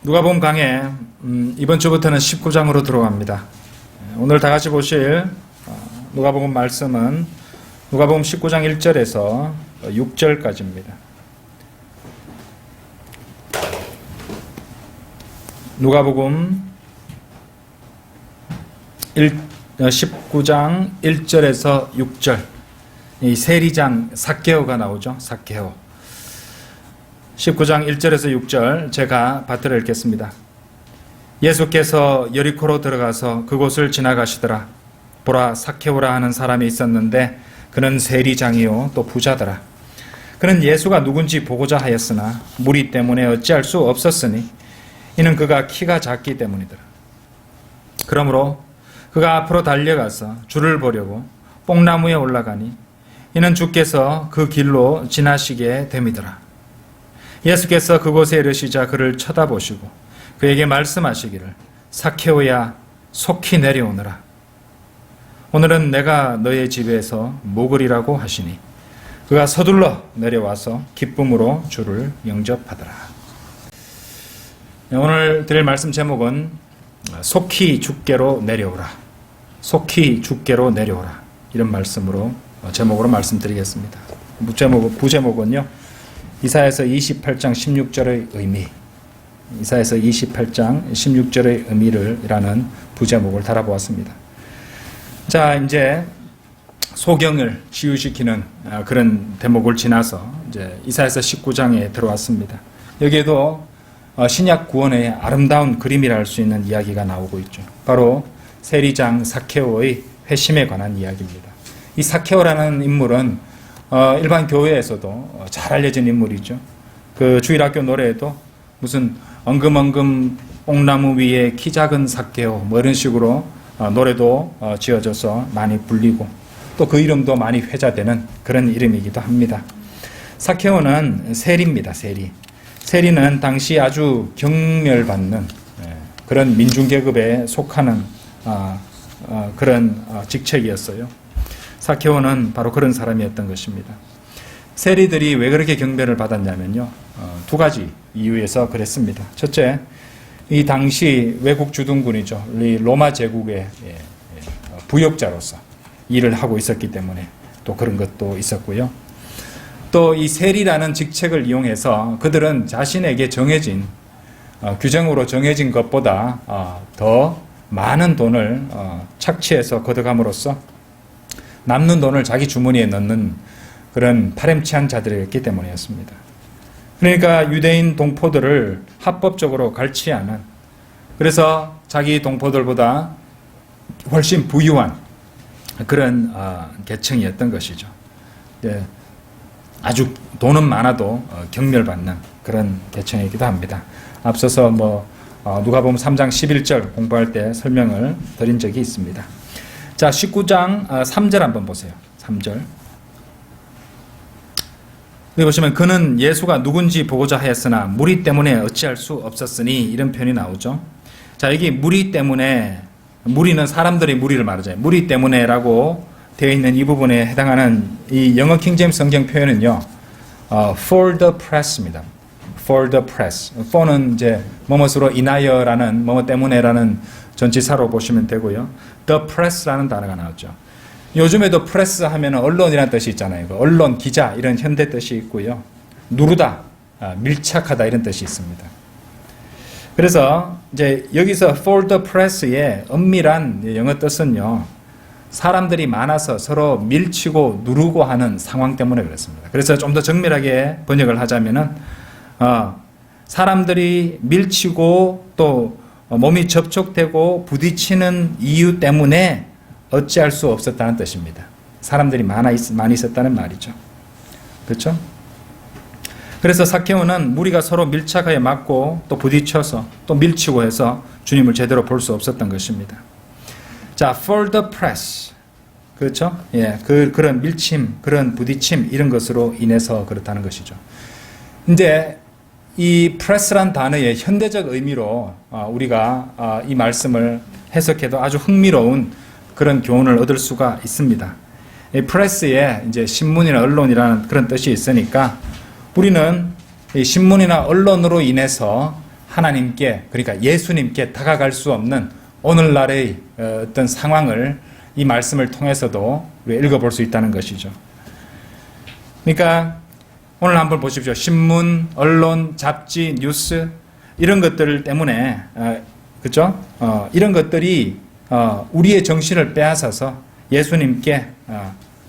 누가복음 강해 이번 주부터는 19장으로 들어갑니다. 오늘 다 같이 보실 누가복음 말씀은 누가복음 19장 1절에서 6절까지입니다. 누가복음 19장 1절에서 6절, 이 세리장 삭개오가 나오죠. 삭개오. 19장 1절에서 6절 제가 받들어 읽겠습니다. 예수께서 여리코로 들어가서 그곳을 지나가시더라. 보라, 삭개오라 하는 사람이 있었는데 그는 세리장이요 또 부자더라. 그는 예수가 누군지 보고자 하였으나 무리 때문에 어찌할 수 없었으니 이는 그가 키가 작기 때문이더라. 그러므로 그가 앞으로 달려가서 주를 보려고 뽕나무에 올라가니 이는 주께서 그 길로 지나시게 됨이더라. 예수께서 그곳에 이르시자 그를 쳐다보시고 그에게 말씀하시기를 삭개오야 속히 내려오너라. 오늘은 내가 너의 집에서 묵으리라고 하시니 그가 서둘러 내려와서 기쁨으로 주를 영접하더라. 오늘 드릴 말씀 제목은 속히 주께로 내려오라. 속히 주께로 내려오라. 이런 말씀으로 제목으로 말씀드리겠습니다. 부제목은요. 이사야서 28장 16절의 의미, 이사야서 28장 16절의 의미를라는 부제목을 달아보았습니다. 자, 이제 소경을 치유시키는 그런 대목을 지나서 이제 이사야서 19장에 들어왔습니다. 여기에도 신약 구원의 아름다운 그림이라 할 수 있는 이야기가 나오고 있죠. 바로 세리장 삭개오의 회심에 관한 이야기입니다. 이 삭개오라는 인물은 일반 교회에서도 잘 알려진 인물이죠. 그 주일학교 노래에도 무슨 엉금엉금 뽕나무 위에 키 작은 삭개오 뭐 이런 식으로 노래도 지어져서 많이 불리고 또 그 이름도 많이 회자되는 그런 이름이기도 합니다. 삭개오는 세리입니다. 세리. 세리는 당시 아주 경멸받는 그런 민중계급에 속하는 그런 직책이었어요. 삭개오는 바로 그런 사람이었던 것입니다. 세리들이 왜 그렇게 경배를 받았냐면요. 두 가지 이유에서 그랬습니다. 첫째, 이 당시 외국 주둔군이죠. 이 로마 제국의 부역자로서 일을 하고 있었기 때문에 또 그런 것도 있었고요. 또 이 세리라는 직책을 이용해서 그들은 자신에게 정해진 규정으로 정해진 것보다 더 많은 돈을 착취해서 걷어감으로써 남는 돈을 자기 주머니에 넣는 그런 파렴치한 자들이었기 때문이었습니다. 그러니까 유대인 동포들을 합법적으로 갈취하는, 그래서 자기 동포들보다 훨씬 부유한 그런 계층이었던 것이죠. 네, 아주 돈은 많아도 경멸받는 그런 계층이기도 합니다. 앞서서 누가복음 3장 11절 공부할 때 설명을 드린 적이 있습니다. 자, 19장 3절 한번 보세요. 3절. 여기 보시면 그는 예수가 누군지 보고자 하였으나 무리 때문에 어찌할 수 없었으니 이런 표현이 나오죠. 자, 여기 무리 때문에, 무리는 사람들의 무리를 말하잖아요. 무리 때문에라고 되어 있는 이 부분에 해당하는 이 영어 킹제임스 성경 표현은요. for the press입니다. for the press. for는 이제 뭐뭇으로 인하여라는 뭐뭐 때문에라는 전치사로 보시면 되고요. the press라는 단어가 나왔죠. 요즘에도 프레스 하면 언론이라는 뜻이 있잖아요. 언론, 기자 이런 현대 뜻이 있고요. 누르다, 밀착하다 이런 뜻이 있습니다. 그래서 이제 여기서 for the press의 엄밀한 영어 뜻은요. 사람들이 많아서 서로 밀치고 누르고 하는 상황 때문에 그렇습니다. 그래서 좀 더 정밀하게 번역을 하자면은 사람들이 밀치고 또 몸이 접촉되고 부딪히는 이유 때문에 어찌할 수 없었다는 뜻입니다. 사람들이 많이 있었다는 말이죠. 그렇죠? 그래서 삭개오는 무리가 서로 밀착하여 맞고 또 부딪혀서 또 밀치고 해서 주님을 제대로 볼 수 없었던 것입니다. 자, for the press. 그렇죠? 예, 그런 밀침, 그런 부딪힘 이런 것으로 인해서 그렇다는 것이죠. 이제 이 press란 단어의 현대적 의미로 우리가 이 말씀을 해석해도 아주 흥미로운 그런 교훈을 얻을 수가 있습니다. 이 프레스에 이제 신문이나 언론이라는 그런 뜻이 있으니까 우리는 이 신문이나 언론으로 인해서 하나님께, 그러니까 예수님께 다가갈 수 없는 오늘날의 어떤 상황을 이 말씀을 통해서도 우리가 읽어볼 수 있다는 것이죠. 그러니까 오늘 한번 보십시오. 신문, 언론, 잡지, 뉴스 이런 것들 때문에 그렇죠? 이런 것들이 우리의 정신을 빼앗아서 예수님께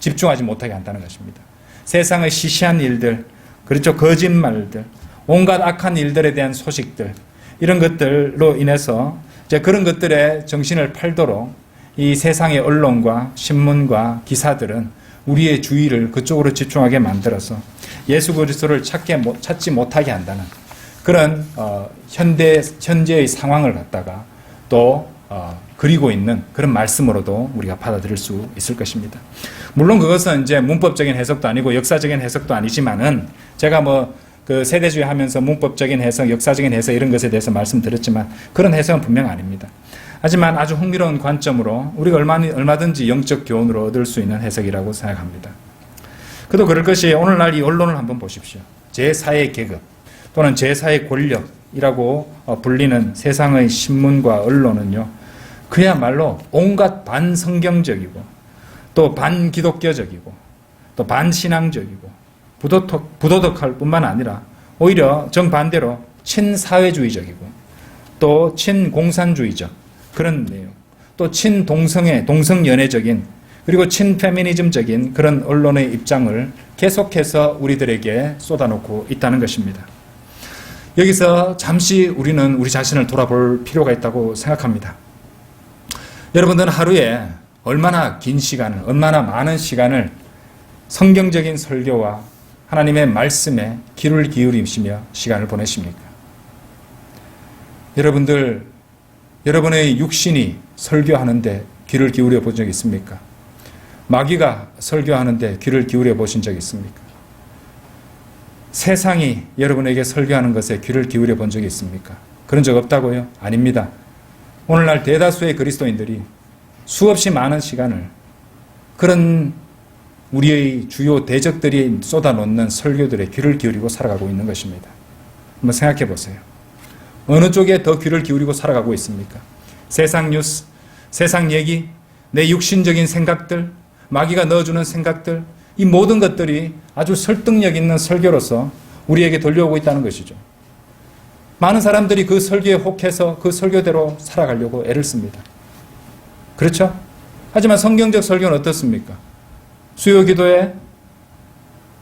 집중하지 못하게 한다는 것입니다. 세상의 시시한 일들, 그렇죠? 거짓말들, 온갖 악한 일들에 대한 소식들 이런 것들로 인해서 이제 그런 것들에 정신을 팔도록 이 세상의 언론과 신문과 기사들은 우리의 주의를 그쪽으로 집중하게 만들어서 예수 그리스도를 찾지 못하게 한다는 그런 현재의 상황을 갖다가 또 그리고 있는 그런 말씀으로도 우리가 받아들일 수 있을 것입니다. 물론 그것은 이제 문법적인 해석도 아니고 역사적인 해석도 아니지만은 제가 그 세대주의 하면서 문법적인 해석, 역사적인 해석 이런 것에 대해서 말씀드렸지만 그런 해석은 분명 아닙니다. 하지만 아주 흥미로운 관점으로 우리가 얼마든지 영적 교훈으로 얻을 수 있는 해석이라고 생각합니다. 그도 그럴 것이 오늘날 이 언론을 한번 보십시오. 제4의 계급 또는 제4의 권력이라고 불리는 세상의 신문과 언론은요. 그야말로 온갖 반성경적이고 또 반기독교적이고 또 반신앙적이고 부도덕할 뿐만 아니라 오히려 정반대로 친사회주의적이고 또 친공산주의적 그런 내용, 또 동성연애적인 그리고 친페미니즘적인 그런 언론의 입장을 계속해서 우리들에게 쏟아놓고 있다는 것입니다. 여기서 잠시 우리는 우리 자신을 돌아볼 필요가 있다고 생각합니다. 여러분들은 하루에 얼마나 긴 시간을, 얼마나 많은 시간을 성경적인 설교와 하나님의 말씀에 귀를 기울이시며 시간을 보내십니까? 여러분의 육신이 설교하는데 귀를 기울여 본 적 있습니까? 마귀가 설교하는데 귀를 기울여 보신 적 있습니까? 세상이 여러분에게 설교하는 것에 귀를 기울여 본 적이 있습니까? 그런 적 없다고요? 아닙니다. 오늘날 대다수의 그리스도인들이 수없이 많은 시간을 그런 우리의 주요 대적들이 쏟아놓는 설교들에 귀를 기울이고 살아가고 있는 것입니다. 한번 생각해 보세요. 어느 쪽에 더 귀를 기울이고 살아가고 있습니까? 세상 뉴스, 세상 얘기, 내 육신적인 생각들, 마귀가 넣어주는 생각들, 이 모든 것들이 아주 설득력 있는 설교로서 우리에게 들려오고 있다는 것이죠. 많은 사람들이 그 설교에 혹해서 그 설교대로 살아가려고 애를 씁니다. 그렇죠? 하지만 성경적 설교는 어떻습니까? 수요 기도에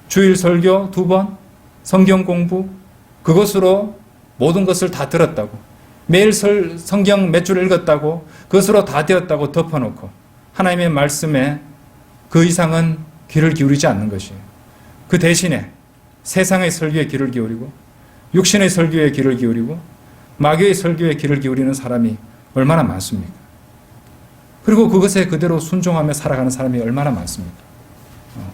주일 설교 2번, 성경 공부, 그것으로 모든 것을 다 들었다고, 매일 성경 몇 줄 읽었다고, 그것으로 다 되었다고 덮어놓고 하나님의 말씀에 그 이상은 귀를 기울이지 않는 것이에요. 그 대신에 세상의 설교에 귀를 기울이고 육신의 설교에 귀를 기울이고 마귀의 설교에 귀를 기울이는 사람이 얼마나 많습니까? 그리고 그것에 그대로 순종하며 살아가는 사람이 얼마나 많습니까?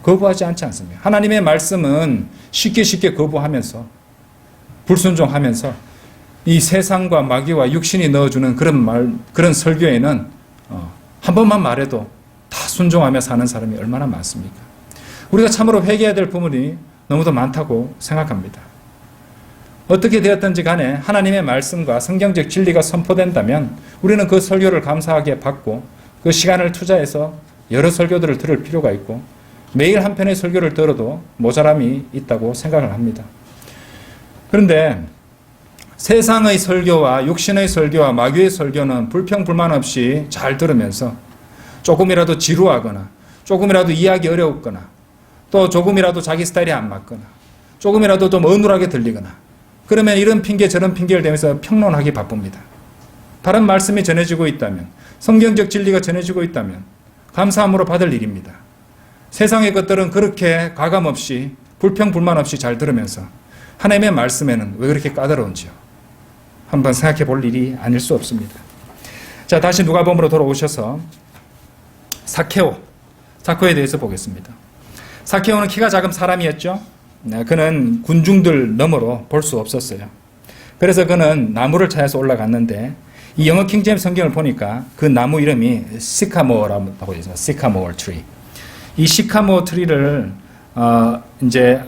거부하지 않습니다. 하나님의 말씀은 쉽게 거부하면서 불순종하면서 이 세상과 마귀와 육신이 넣어주는 그런 설교에는 한 번만 말해도 다 순종하며 사는 사람이 얼마나 많습니까? 우리가 참으로 회개해야 될 부분이 너무도 많다고 생각합니다. 어떻게 되었든지 간에 하나님의 말씀과 성경적 진리가 선포된다면 우리는 그 설교를 감사하게 받고 그 시간을 투자해서 여러 설교들을 들을 필요가 있고 매일 한 편의 설교를 들어도 모자람이 있다고 생각을 합니다. 그런데 세상의 설교와 육신의 설교와 마귀의 설교는 불평불만 없이 잘 들으면서 조금이라도 지루하거나 조금이라도 이해하기 어려웠거나 또 조금이라도 자기 스타일이 안 맞거나 조금이라도 좀 어눌하게 들리거나 그러면 이런 핑계 저런 핑계를 대면서 평론하기 바쁩니다. 다른 말씀이 전해지고 있다면 성경적 진리가 전해지고 있다면 감사함으로 받을 일입니다. 세상의 것들은 그렇게 가감없이 불평불만 없이 잘 들으면서 하나님의 말씀에는 왜 그렇게 까다로운지요. 한번 생각해 볼 일이 아닐 수 없습니다. 자, 다시 누가복음으로 돌아오셔서 사케오에 대해서 보겠습니다. 사케오는 키가 작은 사람이었죠. 그는 군중들 너머로 볼 수 없었어요. 그래서 그는 나무를 찾아서 올라갔는데 이 영어 킹제임스 성경을 보니까 그 나무 이름이 시카모어라고 되어 있습니다. 시카모어 트리. 이 시카모어 트리를 이제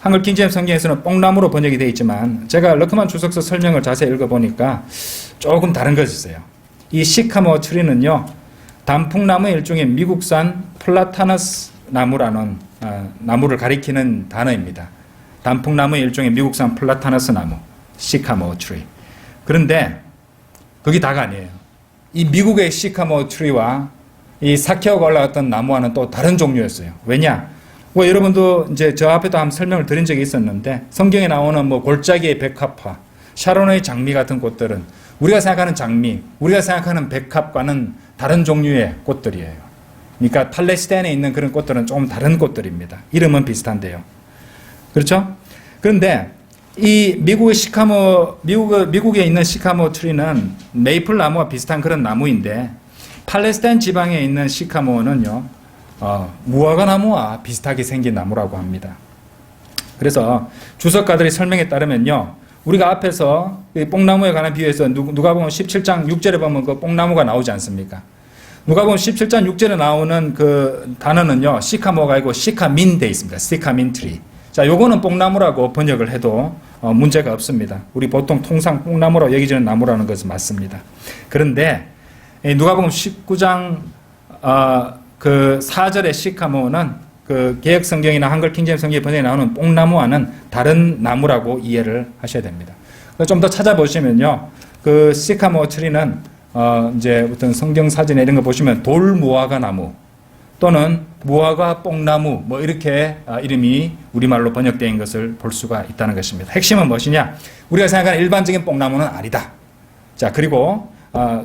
한글 킹제임스 성경에서는 뽕나무로 번역이 되어 있지만 제가 러크만 주석서 설명을 자세히 읽어보니까 조금 다른 것이 있어요. 이 시카모 트리는요, 단풍나무의 일종의 미국산 플라타너스 나무라는 나무를 가리키는 단어입니다. 단풍나무의 일종의 미국산 플라타너스 나무, 시카모 트리. 그런데 그게 다가 아니에요. 이 미국의 시카모 트리와 이 사케오가 올라갔던 나무와는 또 다른 종류였어요. 왜냐? 뭐 여러분도 이제 저 앞에도 한번 설명을 드린 적이 있었는데 성경에 나오는 뭐 골짜기의 백합화, 샤론의 장미 같은 꽃들은 우리가 생각하는 장미, 우리가 생각하는 백합과는 다른 종류의 꽃들이에요. 그러니까 팔레스타인에 있는 그런 꽃들은 조금 다른 꽃들입니다. 이름은 비슷한데요. 그렇죠? 그런데 이 미국에 있는 시카모 트리는 메이플 나무와 비슷한 그런 나무인데 팔레스타인 지방에 있는 시카모는요, 무화과 나무와 비슷하게 생긴 나무라고 합니다. 그래서 주석가들의 설명에 따르면요, 우리가 앞에서 뽕나무에 관한 비유에서 누가복음 17장 6절에 보면 그 뽕나무가 나오지 않습니까? 누가복음 17장 6절에 나오는 그 단어는요, 시카모가 아니고 시카민 돼 있습니다. 시카민 트리. 자, 요거는 뽕나무라고 번역을 해도 문제가 없습니다. 우리 보통 통상 뽕나무로 여기지는 나무라는 것은 맞습니다. 그런데 누가복음 19장 그 4절의 시카모는 그 개역 성경이나 한글 킹제임스 성경에 번역에 나오는 뽕나무와는 다른 나무라고 이해를 하셔야 됩니다. 좀 더 찾아보시면요, 그 시카모 트리는 이제 어떤 성경 사진에 이런 거 보시면 돌무화과 나무 또는 무화과 뽕나무 뭐 이렇게 이름이 우리말로 번역된 것을 볼 수가 있다는 것입니다. 핵심은 무엇이냐? 우리가 생각하는 일반적인 뽕나무는 아니다. 자, 그리고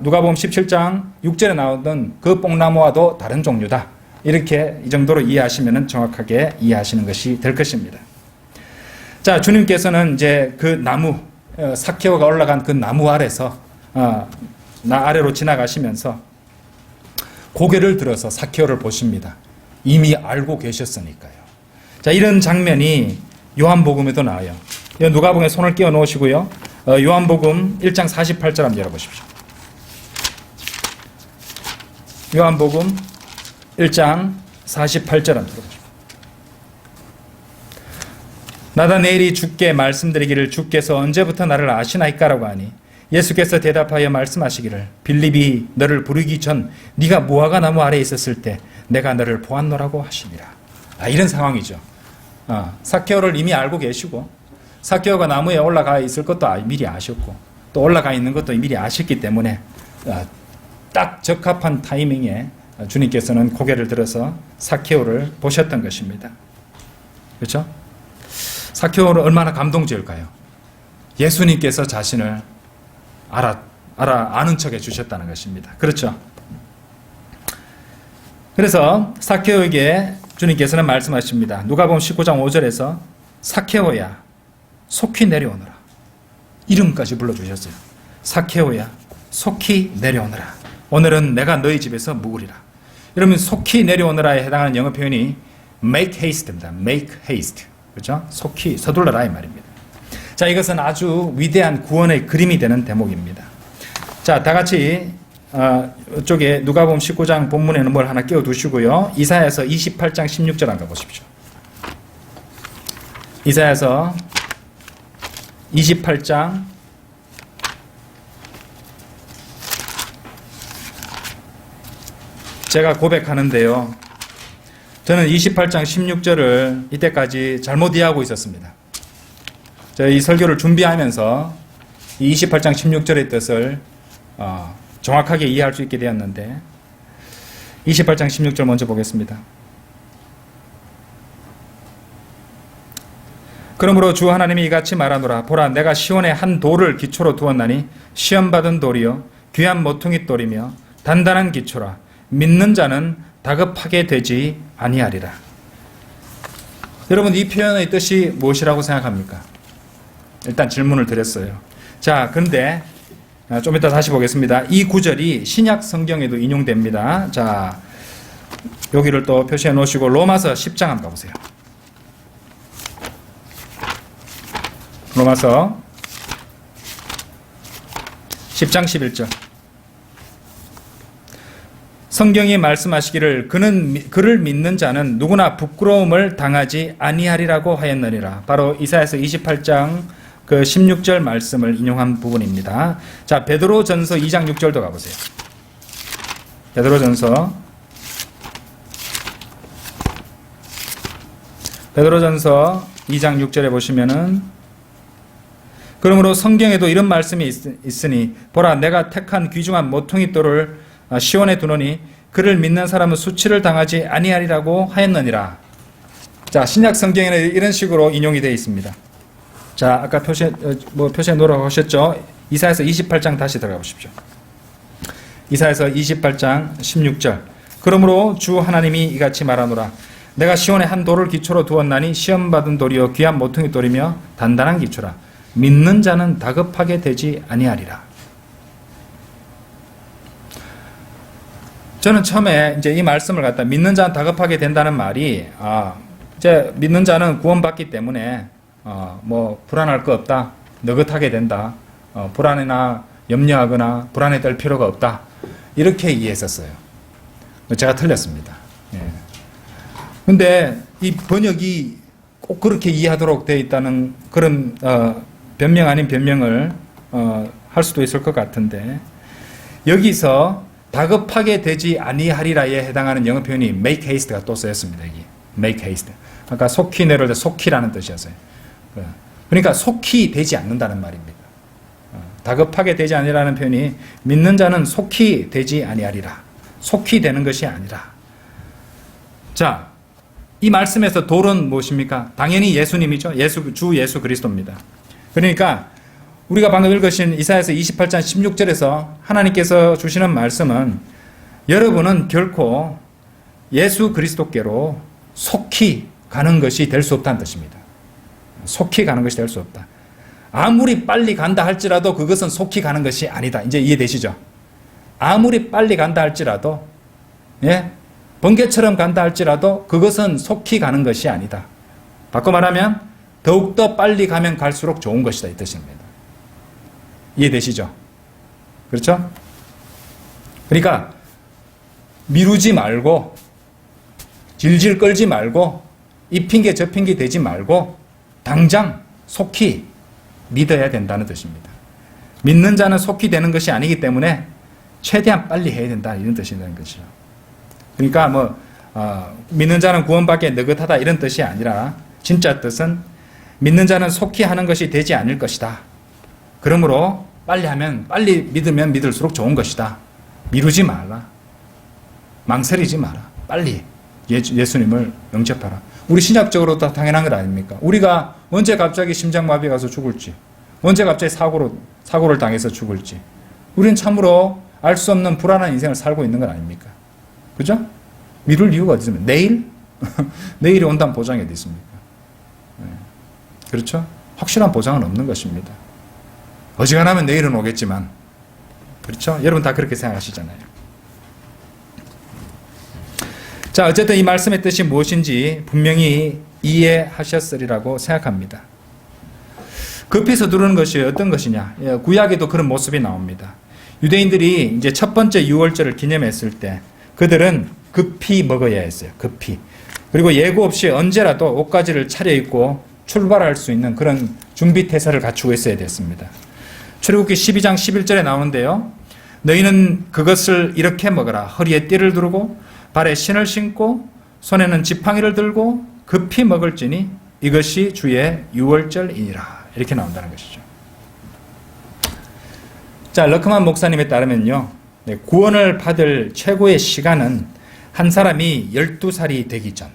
누가복음 17장 6절에 나오던 그 뽕나무와도 다른 종류다. 이렇게 이 정도로 이해하시면 정확하게 이해하시는 것이 될 것입니다. 자, 주님께서는 이제 그 나무, 사케오가 올라간 그 나무 아래서 아래로 지나가시면서 고개를 들어서 사케오를 보십니다. 이미 알고 계셨으니까요. 자, 이런 장면이 요한복음에도 나와요. 누가복음에 손을 끼워 놓으시고요. 요한복음 1장 48절 한번 열어보십시오. 요한복음 1장 48절 한번 들어보십시오. 나다네엘이 주께 말씀드리기를 주께서 언제부터 나를 아시나이까라고 하니 예수께서 대답하여 말씀하시기를 빌립이 너를 부르기 전 네가 무화과 나무 아래에 있었을 때 내가 너를 보았노라고 하시니라. 이런 상황이죠. 사케오를 이미 알고 계시고 사케오가 나무에 올라가 있을 것도 미리 아셨고 또 올라가 있는 것도 미리 아셨기 때문에 딱 적합한 타이밍에 주님께서는 고개를 들어서 사케오를 보셨던 것입니다. 그렇죠? 사케오를 얼마나 감동적일까요? 예수님께서 자신을 아는 척 해주셨다는 것입니다. 그렇죠? 그래서 사케오에게 주님께서는 말씀하십니다. 누가복음 19장 5절에서 사케오야 속히 내려오너라. 이름까지 불러주셨어요. 사케오야 속히 내려오너라. 오늘은 내가 너희 집에서 묵으리라. 여러분, 속히 내려오너라에 해당하는 영어 표현이 make haste입니다. make haste. 그렇죠? 속히 서둘러라 이 말입니다. 자, 이것은 아주 위대한 구원의 그림이 되는 대목입니다. 자, 다 같이 이쪽에 누가복음 19장 본문에는 뭘 하나 끼워 두시고요. 이사야서 28장 16절 한번 보십시오. 이사야서 28장 제가 고백하는데요. 저는 28장 16절을 이때까지 잘못 이해하고 있었습니다. 제가 이 설교를 준비하면서 이 28장 16절의 뜻을 정확하게 이해할 수 있게 되었는데 28장 16절 먼저 보겠습니다. 그러므로 주 하나님이 이같이 말하노라. 보라, 내가 시온에 한 돌을 기초로 두었나니 시험받은 돌이요 귀한 모퉁이 돌이며 단단한 기초라. 믿는 자는 다급하게 되지 아니하리라. 여러분, 이 표현의 뜻이 무엇이라고 생각합니까? 일단 질문을 드렸어요. 자, 그런데 좀 이따 다시 보겠습니다. 이 구절이 신약 성경에도 인용됩니다. 자, 여기를 또 표시해 놓으시고 로마서 10장 한번 가보세요. 로마서 10장 11절. 성경이 말씀하시기를 그를 믿는 자는 누구나 부끄러움을 당하지 아니하리라고 하였느니라. 바로 이사야서 28장 그 16절 말씀을 인용한 부분입니다. 자, 베드로전서 2장 6절도 가보세요. 베드로전서 2장 6절에 보시면은 그러므로 성경에도 이런 말씀이 있으니 보라 내가 택한 귀중한 모퉁이 돌을 시온에 두노니 그를 믿는 사람은 수치를 당하지 아니하리라고 하였느니라. 자, 신약 성경에는 이런 식으로 인용이 되어 있습니다. 자, 아까 표시에 놓으라고 하셨죠? 이사야서 28장 다시 들어가 보십시오. 이사야서 28장 16절. 그러므로 주 하나님이 이같이 말하노라. 내가 시온에 한 돌을 기초로 두었나니 시험받은 돌이요 귀한 모퉁이 돌이며 단단한 기초라. 믿는 자는 다급하게 되지 아니하리라. 저는 처음에 이제 이 말씀을 갖다 믿는 자는 다급하게 된다는 말이 이제 믿는 자는 구원받기 때문에 뭐 불안할 거 없다, 느긋하게 된다, 불안이나 염려하거나 불안해될 필요가 없다 이렇게 이해했었어요. 제가 틀렸습니다. 근데 이 번역이 꼭 그렇게 이해하도록 되어 있다는 그런 변명 아닌 변명을 할 수도 있을 것 같은데 여기서 다급하게 되지 아니하리라에 해당하는 영어 표현이 make haste가 또 쓰였습니다. 여기 make haste. 아까 속히 내려올 때 속히라는 뜻이었어요. 그러니까 속히 되지 않는다는 말입니다. 다급하게 되지 아니라는 표현이 믿는 자는 속히 되지 아니하리라. 속히 되는 것이 아니라. 자, 이 말씀에서 돌은 무엇입니까? 당연히 예수님이죠. 주 예수 그리스도입니다. 그러니까 우리가 방금 읽으신 이사야서 28장 16절에서 하나님께서 주시는 말씀은 여러분은 결코 예수 그리스도께로 속히 가는 것이 될 수 없다는 뜻입니다. 속히 가는 것이 될 수 없다. 아무리 빨리 간다 할지라도 그것은 속히 가는 것이 아니다. 이제 이해되시죠? 아무리 빨리 간다 할지라도 번개처럼 간다 할지라도 그것은 속히 가는 것이 아니다. 바꿔 말하면 더욱더 빨리 가면 갈수록 좋은 것이다 이 뜻입니다. 이해되시죠? 그렇죠? 그러니까 미루지 말고 질질 끌지 말고 이 핑계 저 핑계 대지 말고 당장 속히 믿어야 된다는 뜻입니다. 믿는 자는 속히 되는 것이 아니기 때문에 최대한 빨리 해야 된다 이런 뜻이라는 것이죠. 그러니까 믿는 자는 구원받기에 느긋하다 이런 뜻이 아니라 진짜 뜻은 믿는 자는 속히 하는 것이 되지 않을 것이다. 그러므로 빨리 믿으면 믿을수록 좋은 것이다. 미루지 말라. 망설이지 마라. 빨리 예수님을 영접하라. 우리 신약적으로 다 당연한 것 아닙니까? 우리가 언제 갑자기 심장마비 가서 죽을지, 언제 갑자기 사고를 당해서 죽을지, 우리는 참으로 알 수 없는 불안한 인생을 살고 있는 것 아닙니까? 그죠? 미룰 이유가 어디 있습니까? 내일? 내일이 온다는 보장이 어디 있습니까? 그렇죠? 확실한 보장은 없는 것입니다. 어지간하면 내일은 오겠지만, 그렇죠? 여러분 다 그렇게 생각하시잖아요. 자, 어쨌든 이 말씀의 뜻이 무엇인지 분명히 이해하셨으리라고 생각합니다. 급히 서두르는 것이 어떤 것이냐? 구약에도 그런 모습이 나옵니다. 유대인들이 이제 첫 번째 유월절을 기념했을 때 그들은 급히 먹어야 했어요. 급히. 그리고 예고 없이 언제라도 옷가지를 차려입고 출발할 수 있는 그런 준비 태세를 갖추고 있어야 됐습니다. 출애굽기 12장 11절에 나오는데요. 너희는 그것을 이렇게 먹어라. 허리에 띠를 두르고 발에 신을 신고 손에는 지팡이를 들고 급히 먹을지니 이것이 주의 유월절이니라. 이렇게 나온다는 것이죠. 자, 러크만 목사님에 따르면요. 구원을 받을 최고의 시간은 한 사람이 12살이 되기 전,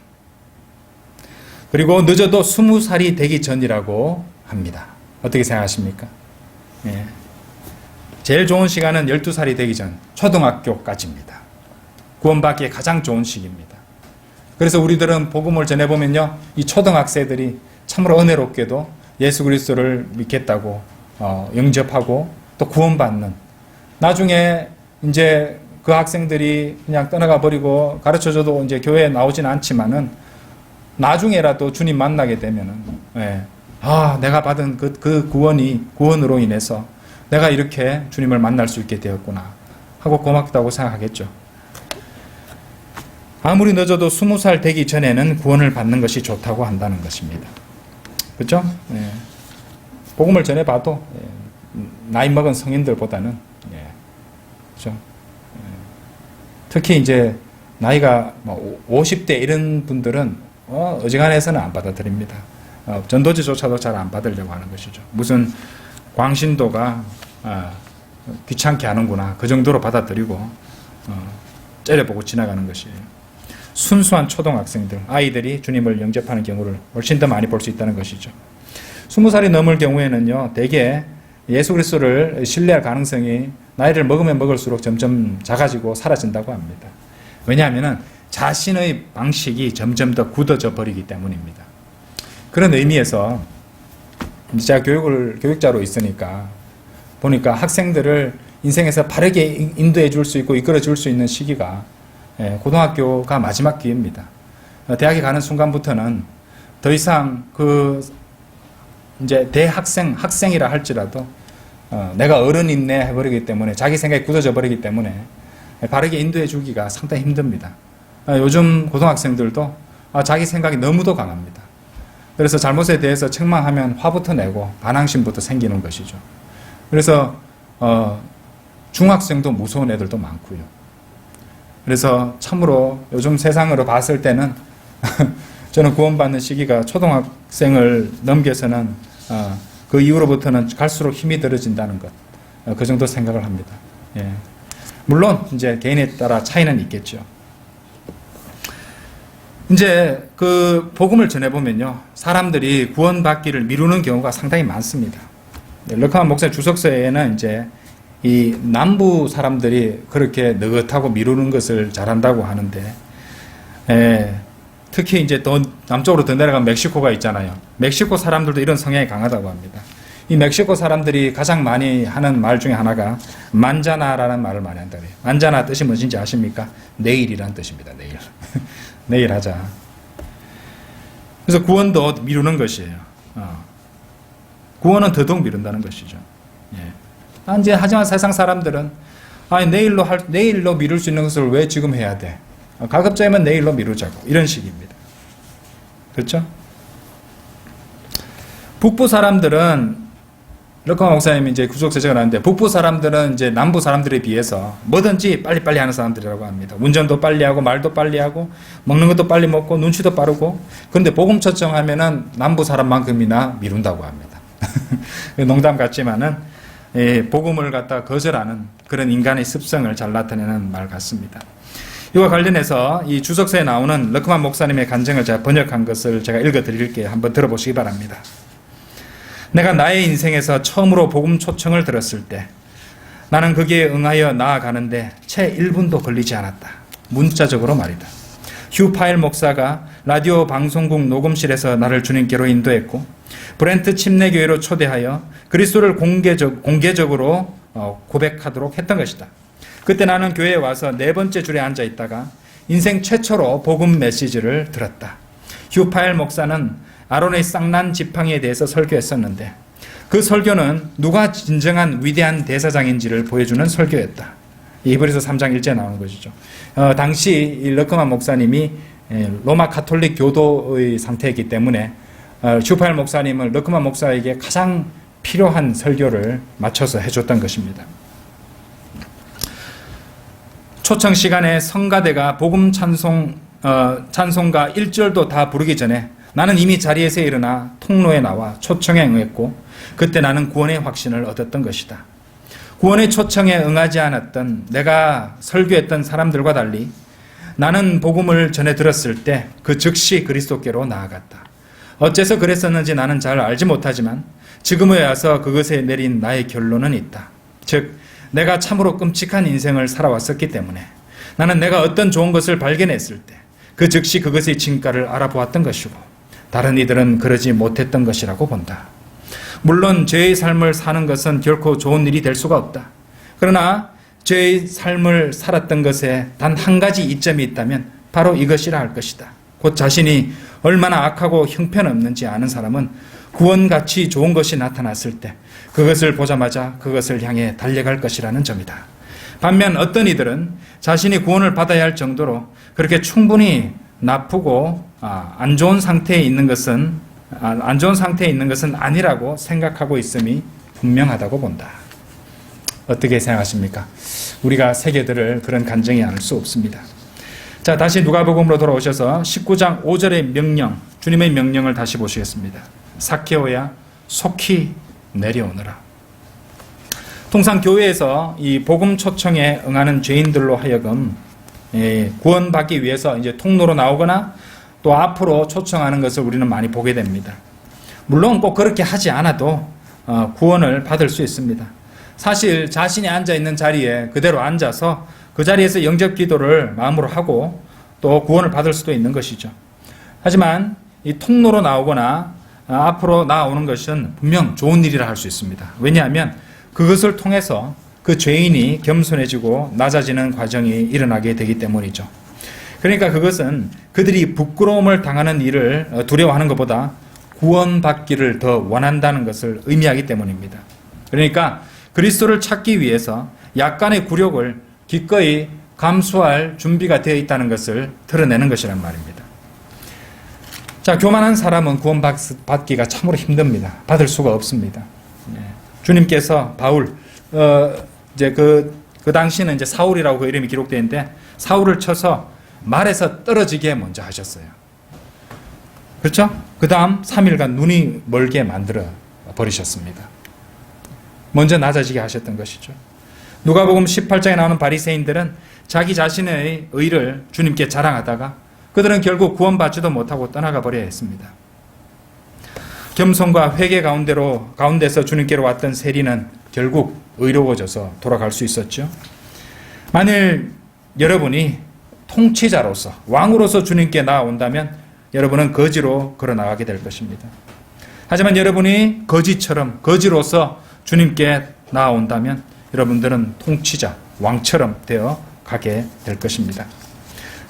그리고 늦어도 20살이 되기 전이라고 합니다. 어떻게 생각하십니까? 제일 좋은 시간은 12살이 되기 전, 초등학교까지입니다. 구원받기에 가장 좋은 시기입니다. 그래서 우리들은 복음을 전해보면요, 이 초등학생들이 참으로 은혜롭게도 예수 그리스도를 믿겠다고 영접하고 또 구원받는, 나중에 이제 그 학생들이 그냥 떠나가 버리고 가르쳐줘도 이제 교회에 나오진 않지만은 나중에라도 주님 만나게 되면은 내가 받은 그 구원으로 인해서 내가 이렇게 주님을 만날 수 있게 되었구나 하고 고맙다고 생각하겠죠. 아무리 늦어도 20살 되기 전에는 구원을 받는 것이 좋다고 한다는 것입니다. 그렇죠? 예. 복음을 전해봐도 나이 먹은 성인들보다는 그렇죠? 특히 이제 나이가 50대 이런 분들은 어지간해서는 안 받아들입니다. 전도지조차도 잘 안 받으려고 하는 것이죠. 무슨 광신도가 귀찮게 하는구나 그 정도로 받아들이고 째려보고 지나가는 것이에요. 순수한 초등학생들, 아이들이 주님을 영접하는 경우를 훨씬 더 많이 볼 수 있다는 것이죠. 20살이 넘을 경우에는요, 대개 예수 그리스도를 신뢰할 가능성이 나이를 먹으면 먹을수록 점점 작아지고 사라진다고 합니다. 왜냐하면 자신의 방식이 점점 더 굳어져 버리기 때문입니다. 그런 의미에서 제가 교육자로 있으니까 보니까 학생들을 인생에서 바르게 인도해 줄 수 있고 이끌어 줄 수 있는 시기가 고등학교가 마지막 기회입니다. 대학에 가는 순간부터는 더 이상 이제 학생이라 할지라도 내가 어른이네 해버리기 때문에 자기 생각이 굳어져 버리기 때문에 바르게 인도해 주기가 상당히 힘듭니다. 요즘 고등학생들도 자기 생각이 너무도 강합니다. 그래서 잘못에 대해서 책망하면 화부터 내고 반항심부터 생기는 것이죠. 그래서 중학생도 무서운 애들도 많고요. 그래서 참으로 요즘 세상으로 봤을 때는 저는 구원받는 시기가 초등학생을 넘겨서는 그 이후로부터는 갈수록 힘이 들어진다는 것, 그 정도 생각을 합니다. 예. 물론 이제 개인에 따라 차이는 있겠죠. 이제 그 복음을 전해보면요, 사람들이 구원받기를 미루는 경우가 상당히 많습니다. 럭하만 목사 주석서에는 이제 이 남부 사람들이 그렇게 느긋하고 미루는 것을 잘한다고 하는데, 특히 이제 더 남쪽으로 더 내려가면 멕시코가 있잖아요. 멕시코 사람들도 이런 성향이 강하다고 합니다. 이 멕시코 사람들이 가장 많이 하는 말 중에 하나가 만자나라는 말을 많이 한다고 해요. 만자나 뜻이 무엇인지 아십니까? 내일이란 뜻입니다. 내일. 내일 하자. 그래서 구원도 미루는 것이에요. 구원은 더더욱 미룬다는 것이죠. 예. 이제 하지만 세상 사람들은 내일로 미룰 수 있는 것을 왜 지금 해야 돼? 가급적이면 내일로 미루자고 이런 식입니다. 그렇죠? 북부 사람들은 럭커 목사님이 이제 구속세제가 나왔는데 북부 사람들은 이제 남부 사람들에 비해서 뭐든지 빨리빨리 하는 사람들이라고 합니다. 운전도 빨리 하고 말도 빨리 하고 먹는 것도 빨리 먹고 눈치도 빠르고 그런데 복음 초청하면은 남부 사람만큼이나 미룬다고 합니다. 농담 같지만은 복음을 갖다 거절하는 그런 인간의 습성을 잘 나타내는 말 같습니다. 이와 관련해서 이 주석서에 나오는 럭크만 목사님의 간증을 제가 번역한 것을 제가 읽어드릴게요. 한번 들어보시기 바랍니다. 내가 나의 인생에서 처음으로 복음 초청을 들었을 때 나는 거기에 응하여 나아가는데 채 1분도 걸리지 않았다. 문자적으로 말이다. 휴 파일 목사가 라디오 방송국 녹음실에서 나를 주님께로 인도했고 브렌트 침례교회로 초대하여 그리스도를 공개적으로 고백하도록 했던 것이다. 그때 나는 교회에 와서 4번째 줄에 앉아 있다가 인생 최초로 복음 메시지를 들었다. 휴 파일 목사는 아론의 쌍난 지팡이에 대해서 설교했었는데 그 설교는 누가 진정한 위대한 대사장인지를 보여주는 설교였다. 히브리서 3장 1절에 나오는 것이죠. 당시 이 럭커만 목사님이 로마 가톨릭 교도의 상태이기 때문에 슈파일 목사님을 럭커만 목사에게 가장 필요한 설교를 맞춰서 해줬던 것입니다. 초청 시간에 성가대가 복음 찬송가 1절도 다 부르기 전에 나는 이미 자리에서 일어나 통로에 나와 초청에 응했고 그때 나는 구원의 확신을 얻었던 것이다. 구원의 초청에 응하지 않았던 내가 설교했던 사람들과 달리 나는 복음을 전해 들었을 때 그 즉시 그리스도께로 나아갔다. 어째서 그랬었는지 나는 잘 알지 못하지만 지금에 와서 그것에 내린 나의 결론은 있다. 즉 내가 참으로 끔찍한 인생을 살아왔었기 때문에 나는 내가 어떤 좋은 것을 발견했을 때 그 즉시 그것의 진가를 알아보았던 것이고 다른 이들은 그러지 못했던 것이라고 본다. 물론 죄의 삶을 사는 것은 결코 좋은 일이 될 수가 없다. 그러나 죄의 삶을 살았던 것에 단 한 가지 이점이 있다면 바로 이것이라 할 것이다. 곧 자신이 얼마나 악하고 형편없는지 아는 사람은 구원같이 좋은 것이 나타났을 때 그것을 보자마자 그것을 향해 달려갈 것이라는 점이다. 반면 어떤 이들은 자신이 구원을 받아야 할 정도로 그렇게 충분히 나쁘고 안 좋은 상태에 있는 것은 아니라고 생각하고 있음이 분명하다고 본다. 어떻게 생각하십니까? 우리가 새겨들을 그런 간증이 아닐 수 없습니다. 자, 다시 누가복음으로 돌아오셔서 19장 5절의 명령, 주님의 명령을 다시 보시겠습니다. 삭개오야 속히 내려오너라. 통상 교회에서 이 복음 초청에 응하는 죄인들로 하여금 구원받기 위해서 이제 통로로 나오거나 또 앞으로 초청하는 것을 우리는 많이 보게 됩니다. 물론 꼭 그렇게 하지 않아도 구원을 받을 수 있습니다. 사실 자신이 앉아있는 자리에 그대로 앉아서 그 자리에서 영접 기도를 마음으로 하고 또 구원을 받을 수도 있는 것이죠. 하지만 이 통로로 나오거나 앞으로 나오는 것은 분명 좋은 일이라 할 수 있습니다. 왜냐하면 그것을 통해서 그 죄인이 겸손해지고 낮아지는 과정이 일어나게 되기 때문이죠. 그러니까 그것은 그들이 부끄러움을 당하는 일을 두려워하는 것보다 구원받기를 더 원한다는 것을 의미하기 때문입니다. 그러니까 그리스도를 찾기 위해서 약간의 굴욕을 기꺼이 감수할 준비가 되어 있다는 것을 드러내는 것이란 말입니다. 자, 교만한 사람은 구원받기가 참으로 힘듭니다. 받을 수가 없습니다. 주님께서 바울, 이제 그 당시는 이제 사울이라고 그 이름이 기록되어 있는데 사울을 쳐서 말에서 떨어지게 먼저 하셨어요. 그렇죠? 그 다음 3일간 눈이 멀게 만들어 버리셨습니다. 먼저 낮아지게 하셨던 것이죠. 누가복음 18장에 나오는 바리새인들은 자기 자신의 의를 주님께 자랑하다가 그들은 결국 구원받지도 못하고 떠나가 버려야 했습니다. 겸손과 회개 가운데서 주님께로 왔던 세리는 결국 의로워져서 돌아갈 수 있었죠. 만일 여러분이 통치자로서 왕으로서 주님께 나아온다면 여러분은 거지로 걸어나가게 될 것입니다. 하지만 여러분이 거지로서 주님께 나아온다면 여러분들은 통치자, 왕처럼 되어 가게 될 것입니다.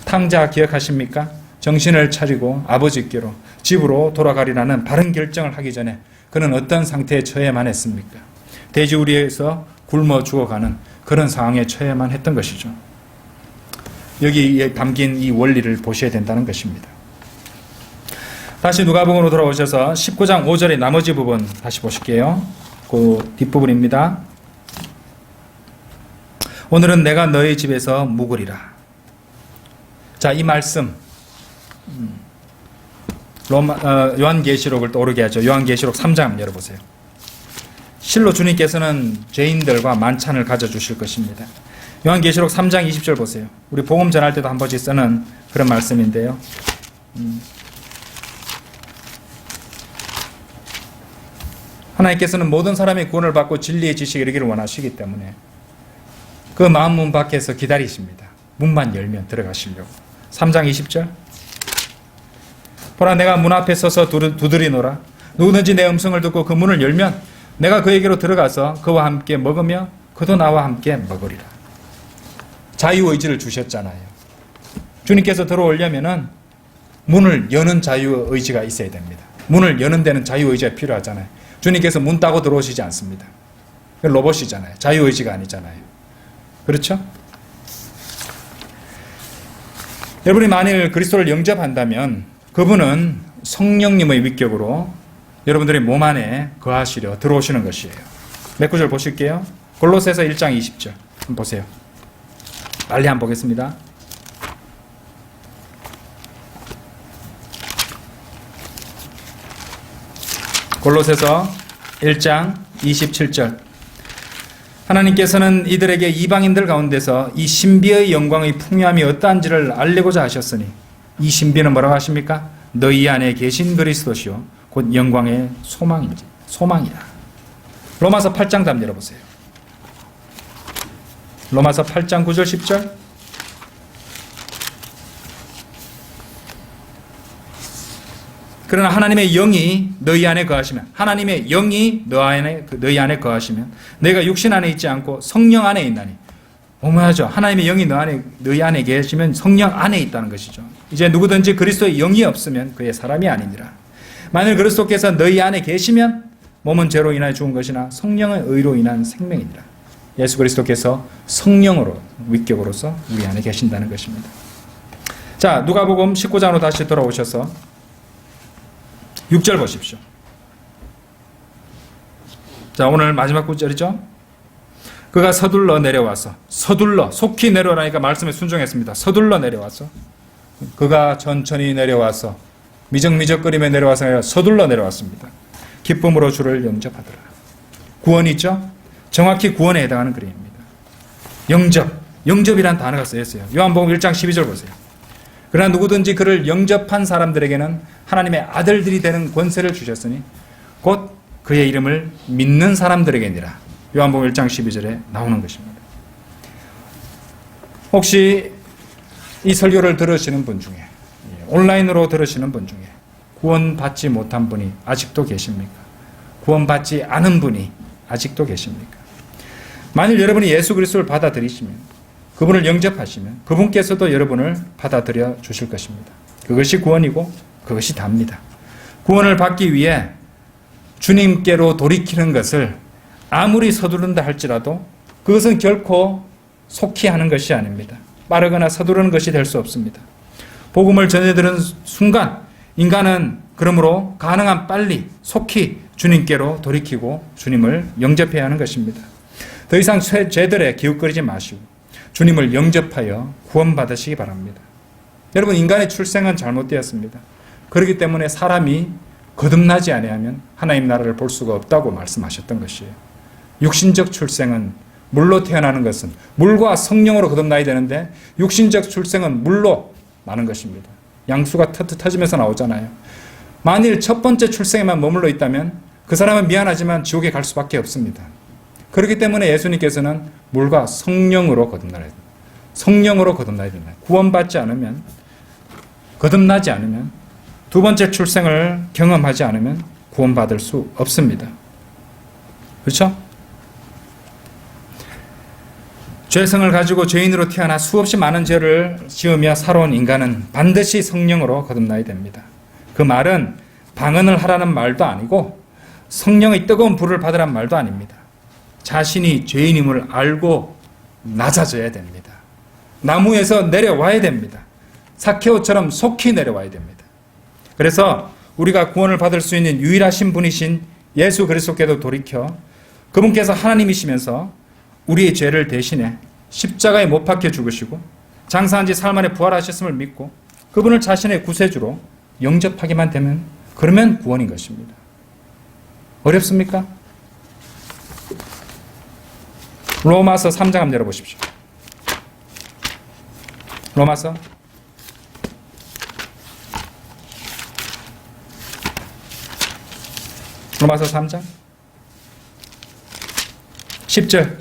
탕자 기억하십니까? 정신을 차리고 아버지께로 집으로 돌아가리라는 바른 결정을 하기 전에 그는 어떤 상태에 처해만 했습니까? 돼지우리에서 굶어 죽어가는 그런 상황에 처해만 했던 것이죠. 여기에 담긴 이 원리를 보셔야 된다는 것입니다. 다시 누가복음으로 돌아오셔서 19장 5절의 나머지 부분 다시 보실게요. 그 뒷부분입니다. 오늘은 내가 너희 집에서 묵으리라. 자, 이 말씀 요한계시록을 떠오르게 하죠. 요한계시록 3장 열어보세요. 실로 주님께서는 죄인들과 만찬을 가져주실 것입니다. 요한계시록 3장 20절 보세요. 우리 복음 전할 때도 한 번씩 쓰는 그런 말씀인데요. 하나님께서는 모든 사람이 구원을 받고 진리의 지식에 이르기를 원하시기 때문에 그 마음문 밖에서 기다리십니다. 문만 열면 들어가시려고. 3장 20절. 보라, 내가 문 앞에 서서 두드리노라. 누구든지 내 음성을 듣고 그 문을 열면 내가 그에게로 들어가서 그와 함께 먹으며 그도 나와 함께 먹으리라. 자유의지를 주셨잖아요. 주님께서 들어오려면은 문을 여는 자유의지가 있어야 됩니다. 문을 여는 데는 자유의지가 필요하잖아요. 주님께서 문 따고 들어오시지 않습니다. 로봇이잖아요. 자유의지가 아니잖아요. 그렇죠? 여러분이 만일 그리스도를 영접한다면 그분은 성령님의 위격으로 여러분들의 몸 안에 거하시려 들어오시는 것이에요. 몇 구절 보실게요. 골로새서 1장 20절 한번 보세요. 빨리 한번 보겠습니다. 골로새서 1장 27절. 하나님께서는 이들에게 이방인들 가운데서 이 신비의 영광의 풍요함이 어떠한지를 알리고자 하셨으니 이 신비는 뭐라고 하십니까? 너희 안에 계신 그리스도시요 곧 영광의 소망이라. 로마서 8장 답 열어보세요. 로마서 8장 9절 10절. 그러나 하나님의 영이 너희 안에 거하시면, 하나님의 영이 너희 안에 거하시면 너희가 육신 안에 있지 않고 성령 안에 있나니. 어머하죠. 하나님의 영이 너희 안에 계시면 성령 안에 있다는 것이죠. 이제 누구든지 그리스도의 영이 없으면 그의 사람이 아니니라. 만일 그리스도께서 너희 안에 계시면 몸은 죄로 인하여 죽은 것이나 성령의 의로 인한 생명이니라. 예수 그리스도께서 성령으로 위격으로서 우리 안에 계신다는 것입니다. 자, 누가복음 19장으로 다시 돌아오셔서 6절 보십시오. 자, 오늘 마지막 구절이죠. 그가 서둘러 내려와서, 서둘러, 속히 내려오라니까 말씀에 순종했습니다. 서둘러 내려와서, 그가 천천히 내려와서, 미적미적거리며 내려와서 서둘러 내려왔습니다. 기쁨으로 주를 영접하더라. 구원이죠? 정확히 구원에 해당하는 글입니다. 영접이란 단어가 쓰였어요. 요한복음 1장 12절 보세요. 그러나 누구든지 그를 영접한 사람들에게는 하나님의 아들들이 되는 권세를 주셨으니 곧 그의 이름을 믿는 사람들에게니라. 요한복음 1장 12절에 나오는 것입니다. 혹시 이 설교를 들으시는 분 중에, 온라인으로 들으시는 분 중에 구원받지 못한 분이 아직도 계십니까? 구원받지 않은 분이 아직도 계십니까? 만일 여러분이 예수 그리스도를 받아들이시면, 그분을 영접하시면 그분께서도 여러분을 받아들여 주실 것입니다. 그것이 구원이고 그것이 답니다. 구원을 받기 위해 주님께로 돌이키는 것을 아무리 서두른다 할지라도 그것은 결코 속히 하는 것이 아닙니다. 빠르거나 서두르는 것이 될 수 없습니다. 복음을 전해드리는 순간 인간은 그러므로 가능한 빨리 속히 주님께로 돌이키고 주님을 영접해야 하는 것입니다. 더 이상 죄들에 기웃거리지 마시고 주님을 영접하여 구원받으시기 바랍니다. 여러분, 인간의 출생은 잘못되었습니다. 그렇기 때문에 사람이 거듭나지 아니하면 하나님 나라를 볼 수가 없다고 말씀하셨던 것이에요. 육신적 출생은, 물로 태어나는 것은 물과 성령으로 거듭나야 되는데 육신적 출생은 물로 나는 것입니다. 양수가 터지면서 나오잖아요. 만일 첫 번째 출생에만 머물러 있다면 그 사람은 미안하지만 지옥에 갈 수밖에 없습니다. 그렇기 때문에 예수님께서는 물과 성령으로 거듭나야 됩니다. 성령으로 거듭나야 된다. 구원받지 않으면, 거듭나지 않으면, 두 번째 출생을 경험하지 않으면 구원받을 수 없습니다. 그렇죠? 죄성을 가지고 죄인으로 태어나 수없이 많은 죄를 지으며 살아온 인간은 반드시 성령으로 거듭나야 됩니다. 그 말은 방언을 하라는 말도 아니고 성령의 뜨거운 불을 받으라는 말도 아닙니다. 자신이 죄인임을 알고 낮아져야 됩니다. 나무에서 내려와야 됩니다. 삭개오처럼 속히 내려와야 됩니다. 그래서 우리가 구원을 받을 수 있는 유일하신 분이신 예수 그리스도께도 돌이켜 그분께서 하나님이시면서 우리의 죄를 대신해 십자가에 못 박혀 죽으시고 장사한 지 사흘 만에 부활하셨음을 믿고 그분을 자신의 구세주로 영접하기만 되면, 그러면 구원인 것입니다. 어렵습니까? 로마서 3장 한번 열어보십시오. 로마서 3장 10절.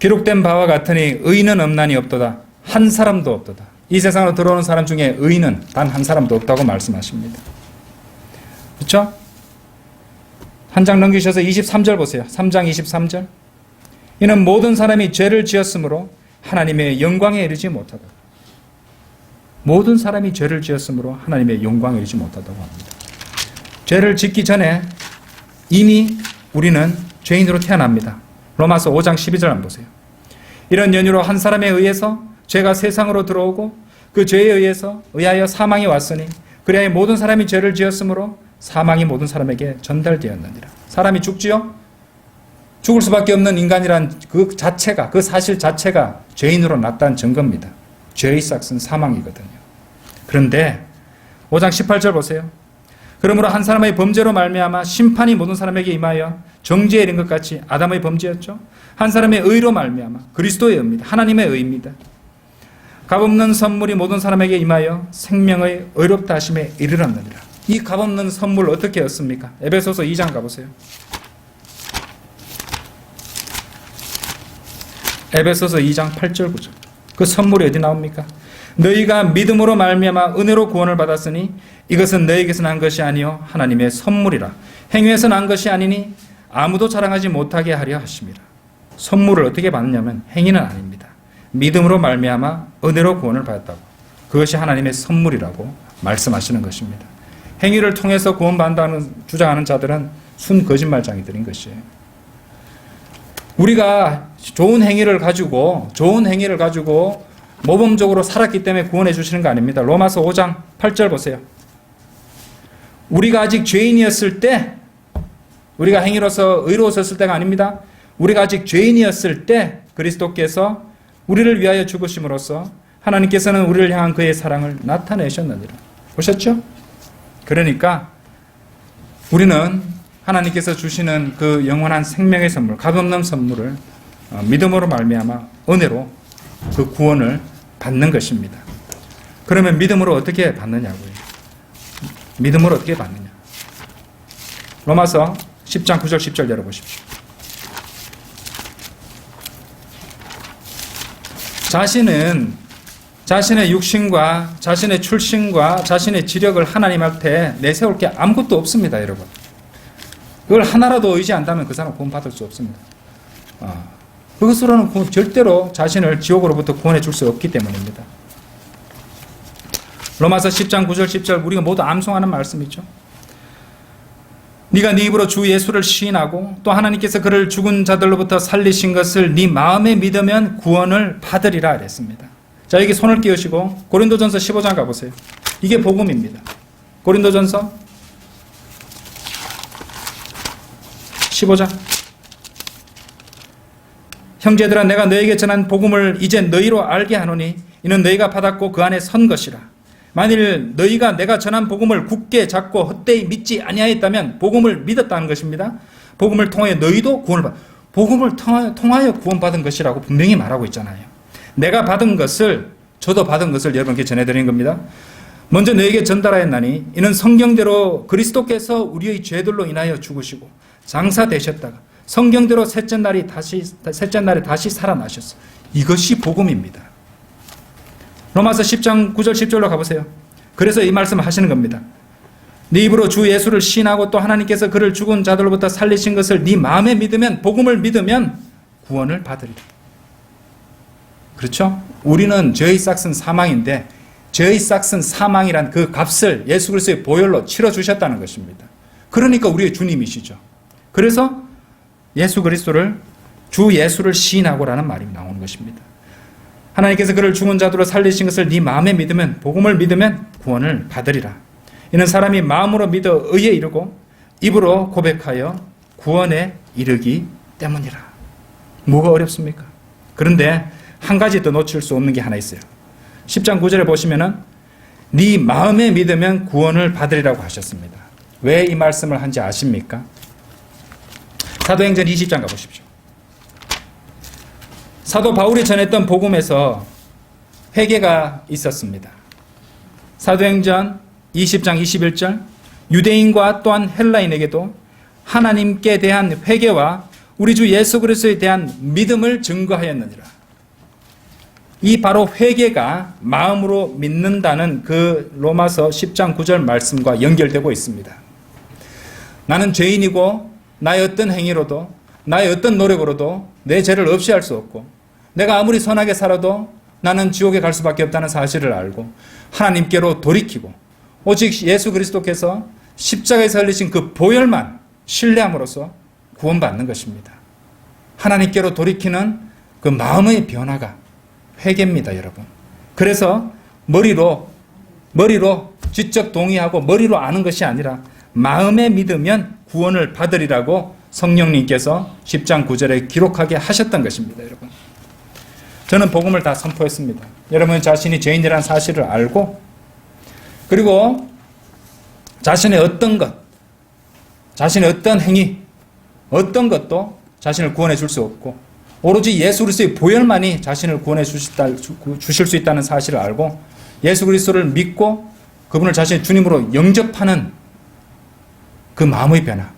기록된 바와 같으니 의인은 없나니 없도다. 한 사람도 없도다. 이 세상으로 들어오는 사람 중에 의인은 단 한 사람도 없다고 말씀하십니다. 그렇죠? 한 장 넘기셔서 23절 보세요. 3장 23절. 이는 모든 사람이 죄를 지었으므로 하나님의 영광에 이르지 못하다. 모든 사람이 죄를 지었으므로 하나님의 영광에 이르지 못하다고 합니다. 죄를 짓기 전에 이미 우리는 죄인으로 태어납니다. 로마서 5장 12절 한번 보세요. 이런 연유로 한 사람에 의해서 죄가 세상으로 들어오고 그 죄에 의하여 사망이 왔으니 그리하여 모든 사람이 죄를 지었으므로 사망이 모든 사람에게 전달되었느니라. 사람이 죽지요? 죽을 수밖에 없는 인간이란 그 자체가, 그 사실 자체가 죄인으로 났다는 증거입니다. 죄의 싹은 사망이거든요. 그런데 5장 18절 보세요. 그러므로 한 사람의 범죄로 말미암아 심판이 모든 사람에게 임하여 정죄에 이른 것 같이 아담의 범죄였죠. 한 사람의 의로 말미암아 그리스도의 의입니다. 하나님의 의입니다. 값없는 선물이 모든 사람에게 임하여 생명의 의롭다 하심에 이르렀느니라. 이 값없는 선물 어떻게 얻습니까? 에베소서 2장 가보세요. 에베소서 2장 8절 9절. 그 선물이 어디 나옵니까? 너희가 믿음으로 말미암아 은혜로 구원을 받았으니 이것은 너희에게서 난 것이 아니요 하나님의 선물이라. 행위에서 난 것이 아니니 아무도 자랑하지 못하게 하려 하심이라. 선물을 어떻게 받느냐면 행위는 아닙니다. 믿음으로 말미암아 은혜로 구원을 받았다고. 그것이 하나님의 선물이라고 말씀하시는 것입니다. 행위를 통해서 구원받는다는 주장하는 자들은 순 거짓말장이들인 것이에요. 우리가 좋은 행위를 가지고 모범적으로 살았기 때문에 구원해 주시는 거 아닙니다. 로마서 5장 8절 보세요. 우리가 아직 죄인이었을 때, 우리가 행위로서 의로웠을 때가 아닙니다. 우리가 아직 죄인이었을 때 그리스도께서 우리를 위하여 죽으심으로써 하나님께서는 우리를 향한 그의 사랑을 나타내셨느니라. 보셨죠? 그러니까 우리는 하나님께서 주시는 그 영원한 생명의 선물, 값없는 선물을 믿음으로 말미암아 은혜로 그 구원을 받는 것입니다. 그러면 믿음으로 어떻게 받느냐고요? 믿음으로 어떻게 받느냐? 로마서 10장 9절 10절 열어보십시오. 자신은 자신의 육신과 자신의 출신과 자신의 지력을 하나님 앞에 내세울 게 아무것도 없습니다, 여러분. 그걸 하나라도 의지한다면 그 사람 구원 받을 수 없습니다. 그것으로는 절대로 자신을 지옥으로부터 구원해 줄 수 없기 때문입니다. 로마서 10장 9절 10절 우리가 모두 암송하는 말씀이죠. 네가 네 입으로 주 예수를 시인하고 또 하나님께서 그를 죽은 자들로부터 살리신 것을 네 마음에 믿으면 구원을 받으리라 그랬습니다. 자, 여기 손을 끼우시고 고린도전서 15장 가보세요. 이게 복음입니다. 고린도전서 15장. 형제들아, 내가 너에게 전한 복음을 이제 너희로 알게 하노니 이는 너희가 받았고 그 안에 선 것이라. 만일 너희가 내가 전한 복음을 굳게 잡고 헛되이 믿지 아니하였다면 복음을 믿었다는 것입니다. 복음을 통하여 너희도 구원을 복음을 통하여 구원받은 것이라고 분명히 말하고 있잖아요. 내가 받은 것을, 저도 받은 것을 여러분께 전해드린 겁니다. 먼저 너에게 전달하였나니 이는 성경대로 그리스도께서 우리의 죄들로 인하여 죽으시고 장사되셨다가 성경대로 셋째 날에 다시 살아나셨어. 이것이 복음입니다. 로마서 10장 9절 10절로 가보세요. 그래서 이 말씀을 하시는 겁니다. 네 입으로 주 예수를 시인하고 또 하나님께서 그를 죽은 자들로부터 살리신 것을 네 마음에 믿으면, 복음을 믿으면 구원을 받으리라. 그렇죠? 우리는 죄의 싹은 사망인데 죄의 싹은 사망이란 그 값을 예수 그리스도의 보혈로 치러주셨다는 것입니다. 그러니까 우리의 주님이시죠. 그래서 예수 그리스도를, 주 예수를 시인하고라는 말이 나오는 것입니다. 하나님께서 그를 죽은 자들로 살리신 것을 네 마음에 믿으면, 복음을 믿으면 구원을 받으리라. 이는 사람이 마음으로 믿어 의에 이르고 입으로 고백하여 구원에 이르기 때문이라. 뭐가 어렵습니까? 그런데 한 가지 더 놓칠 수 없는 게 하나 있어요. 10장 9절에 보시면은 네 마음에 믿으면 구원을 받으리라고 하셨습니다. 왜 이 말씀을 한지 아십니까? 사도행전 20장 가보십시오. 사도 바울이 전했던 복음에서 회개가 있었습니다. 사도행전 20장 21절 유대인과 또한 헬라인에게도 하나님께 대한 회개와 우리 주 예수 그리스도에 대한 믿음을 증거하였느니라. 이 바로 회개가 마음으로 믿는다는 그 로마서 10장 9절 말씀과 연결되고 있습니다. 나는 죄인이고 나의 어떤 행위로도 나의 어떤 노력으로도 내 죄를 없이 할 수 없고 내가 아무리 선하게 살아도 나는 지옥에 갈 수밖에 없다는 사실을 알고 하나님께로 돌이키고 오직 예수 그리스도께서 십자가에서 흘리신 그 보혈만 신뢰함으로써 구원받는 것입니다. 하나님께로 돌이키는 그 마음의 변화가 회개입니다, 여러분. 그래서 머리로 지적 동의하고 머리로 아는 것이 아니라 마음에 믿으면 구원을 받으리라고 성령님께서 10장 9절에 기록하게 하셨던 것입니다, 여러분. 저는 복음을 다 선포했습니다. 여러분 자신이 죄인이라는 사실을 알고 그리고 자신의 어떤 것, 자신의 어떤 행위, 어떤 것도 자신을 구원해 줄 수 없고 오로지 예수 그리스도의 보혈만이 자신을 구원해 주실 수 있다는 사실을 알고 예수 그리스도를 믿고 그분을 자신의 주님으로 영접하는 그 마음의 변화,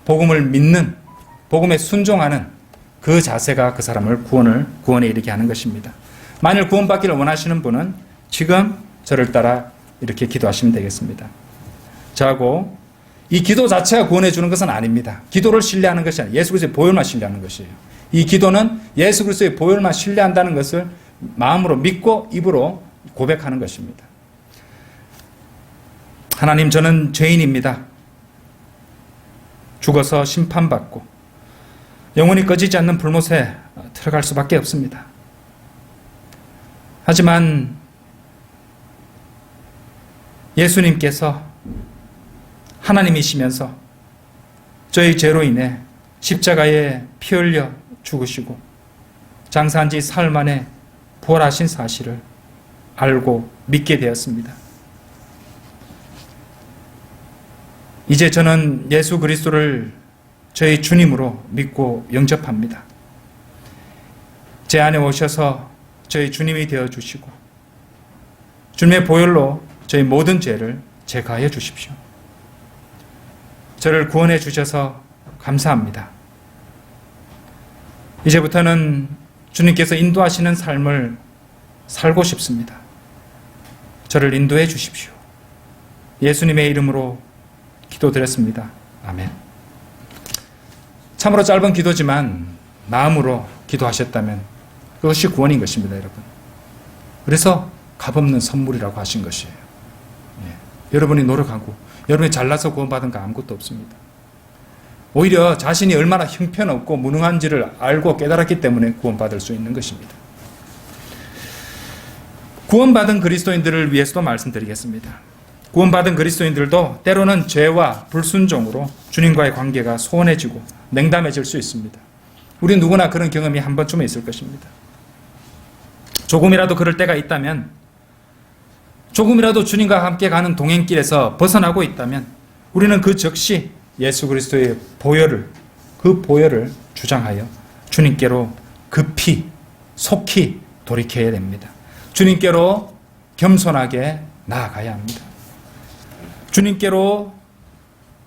복음을 믿는, 복음에 순종하는 그 자세가 그 사람을 구원에 이르게 하는 것입니다. 만일 구원받기를 원하시는 분은 지금 저를 따라 이렇게 기도하시면 되겠습니다. 저하고 이 기도 자체가 구원해 주는 것은 아닙니다. 기도를 신뢰하는 것이 아니라 예수 그리스도의 보혈만 신뢰하는 것이에요. 이 기도는 예수 그리스도의 보혈만 신뢰한다는 것을 마음으로 믿고 입으로 고백하는 것입니다. 하나님, 저는 죄인입니다. 죽어서 심판받고 영원히 꺼지지 않는 불못에 들어갈 수밖에 없습니다. 하지만 예수님께서 하나님이시면서 저희 죄로 인해 십자가에 피 흘려 죽으시고 장사한 지 사흘 만에 부활하신 사실을 알고 믿게 되었습니다. 이제 저는 예수 그리스도를 저희 주님으로 믿고 영접합니다. 제 안에 오셔서 저희 주님이 되어주시고 주님의 보혈로 저희 모든 죄를 제거하여 주십시오. 저를 구원해 주셔서 감사합니다. 이제부터는 주님께서 인도하시는 삶을 살고 싶습니다. 저를 인도해 주십시오. 예수님의 이름으로 기도드렸습니다. 아멘. 참으로 짧은 기도지만 마음으로 기도하셨다면 그것이 구원인 것입니다, 여러분. 그래서 값없는 선물이라고 하신 것이에요. 여러분이 노력하고 여러분이 잘나서 구원받은 거 아무것도 없습니다. 오히려 자신이 얼마나 형편없고 무능한지를 알고 깨달았기 때문에 구원받을 수 있는 것입니다. 구원받은 그리스도인들을 위해서도 말씀드리겠습니다. 구원받은 그리스도인들도 때로는 죄와 불순종으로 주님과의 관계가 소원해지고 냉담해질 수 있습니다. 우리 누구나 그런 경험이 한 번쯤은 있을 것입니다. 조금이라도 그럴 때가 있다면, 조금이라도 주님과 함께 가는 동행길에서 벗어나고 있다면 우리는 그 즉시 예수 그리스도의 보혈을, 그 보혈을 주장하여 주님께로 급히 속히 돌이켜야 됩니다. 주님께로 겸손하게 나아가야 합니다. 주님께로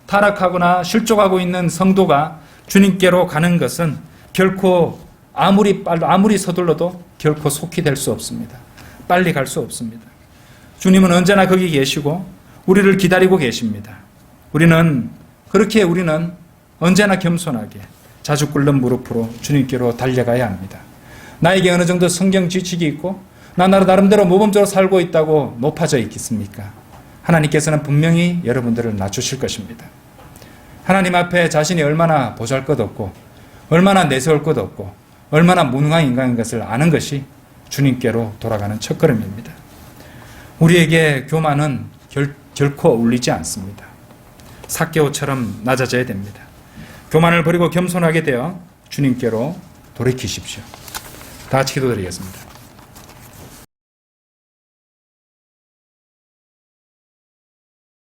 타락하거나 실족하고 있는 성도가 주님께로 가는 것은 결코 아무리 서둘러도 결코 속히 될 수 없습니다. 빨리 갈 수 없습니다. 주님은 언제나 거기 계시고 우리를 기다리고 계십니다. 우리는 언제나 겸손하게 자주 꿇는 무릎으로 주님께로 달려가야 합니다. 나에게 어느 정도 성경 지식이 있고 나 나름대로 모범적으로 살고 있다고 높아져 있겠습니까? 하나님께서는 분명히 여러분들을 낮추실 것입니다. 하나님 앞에 자신이 얼마나 보잘것없고 얼마나 내세울 것 없고 얼마나 무능한 인간인 것을 아는 것이 주님께로 돌아가는 첫걸음입니다. 우리에게 교만은 결코 어울리지 않습니다. 삭개오처럼 낮아져야 됩니다. 교만을 버리고 겸손하게 되어 주님께로 돌이키십시오. 다 같이 기도드리겠습니다.